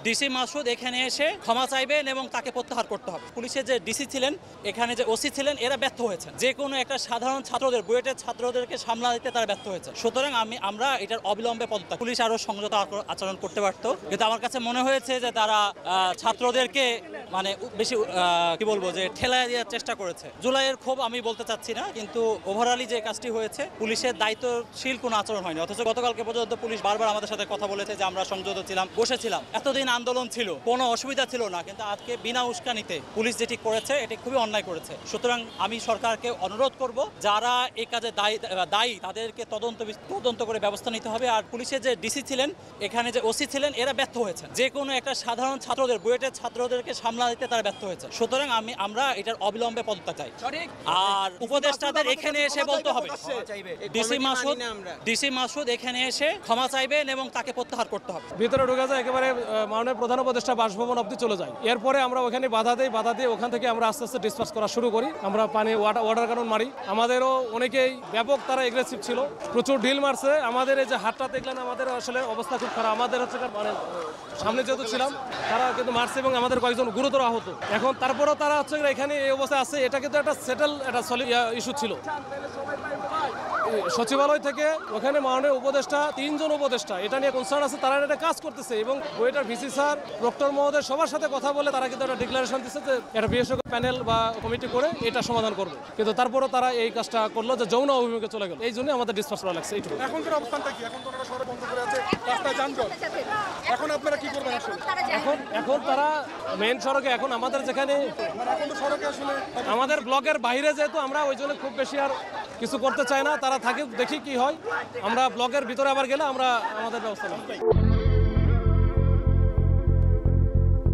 DC Masud এখানে এসে ক্ষমা চাইবেন এবং তাকে প্রত্যাহার করতে হবে। পুলিশের যে ডিসি ছিলেন, এখানে যে ওসি ছিলেন, এরা ব্যর্থ হয়েছে। যে কোনো একটা সাধারণ ছাত্রদের, বুয়েটের ছাত্রদেরকে সামলা দিতে তারা ব্যর্থ হয়েছে। সুতরাং আমরা এটার অবিলম্বে পদত্যাগ। পুলিশ আরো সংযত আচরণ করতে পারতো, কিন্তু আমার কাছে মনে হয়েছে যে তারা ছাত্রদেরকে মানে বেশি কি বলবো যে ঠেলায় দেওয়ার চেষ্টা করেছে। জুলাইয়ের ক্ষোভ আমি বলতে চাচ্ছি না, কিন্তু ওভারঅলি যে কাজটি হয়েছে পুলিশের দায়িত্বশীল কোনো আচরণ হয়নি। অথচ গতকালকে পর্যন্ত পুলিশ বারবার আমাদের সাথে কথা বলেছে যে আমরা সংযত ছিলাম, বসেছিলাম, এতদিন আন্দোলন ছিল, কোনো অসুবিধা ছিল না, কিন্তু আজকে বিনা উস্কানিতে পুলিশ যেটি করেছে এটি খুবই অন্যায় করেছে। সুতরাং আমি সরকারকে অনুরোধ করব, যারা এই কাজে দায়ী তাদেরকে তদন্ত করে ব্যবস্থা নিতে হবে। আর পুলিশের যে ডিসি ছিলেন, এখানে যে ওসি ছিলেন, এরা ব্যর্থ হয়েছে। যে কোনো একটা সাধারণ ছাত্রদের, বুয়েটের ছাত্রদেরকে সামলা দিতে তারা ব্যর্থ হয়েছে। সুতরাং আমরা এটার অবিলম্বে পদত্যাগ চাই। আর উপদেষ্টাদের এখানে এসে বলতে হবে, ডিসি মাসুদ এখানে এসে ক্ষমা চাইবেন এবং তাকে প্রত্যাহার করতে হবে। ভিতরে ঢুকে যায়, একেবারে মাননীয় প্রধান উপদেষ্টা বাসভবন অবধি চলে যায়। এরপরে আমরা ওখানে বাধা দিয়ে ওখান থেকে আমরা আস্তে আস্তে ডিসপাস করা শুরু করি। আমরা পানি ওয়াটার কানুন মারি। আমাদেরও অনেকেই ব্যাপক তারা এগ্রেসিভ ছিল, প্রচুর ঢিল মারছে। আমাদের এই যে হাতটা দেখলেন, আমাদের আসলে অবস্থা খুব খারাপ। আমাদের হচ্ছে মানে সামনে যেহেতু ছিলাম, তারা কিন্তু মারছে এবং আমাদের কয়েকজন গুরুতর আহত। এখন তারপরেও তারা হচ্ছে এখানে এই অবস্থায় আছে। এটা কিন্তু একটা ইস্যু ছিল। সচিবালয় থেকে ওখানে মাননীয় উপদেষ্টা, 3 জন উপদেষ্টা এটা নিয়ে কনসার্ন আছে, তারা এটা কাজ করতেছে এবং ওইটার ভিসি স্যার, প্রক্টর মহোদয় সবার সাথে কথা বলে তারা কিন্তু একটা ডিক্লারেশন দিচ্ছে যে একটা বিশেষজ্ঞ প্যানেল বা কমিটি করে এটা সমাধান করবে। কিন্তু তারপরও তারা এই কাজটা করলো যে যৌন অভিমুখে চলে গেল। এই জন্য আমাদের ডিসপাস করা লাগছে। এইটুকু। এখনকার অবস্থানটা কি? এখন তো ওনারা সড়ক বন্ধ করে আছে, রাস্তায় যানজট। এখন আপনারা কি করবেন আসলে? এখন তারা মেইন সড়কে, এখন আমাদের যেখানে এখন তো সড়কে আসলে আমাদের ব্লকের বাইরে, যেহেতু আমরা ওই জন্য খুব বেশি আর কিছু করতে চাই না। তারা থাকে, দেখি কি হয়। আমরা ব্লকের ভিতরে আবার গেলে আমরা আমাদের ব্যবস্থা নেব।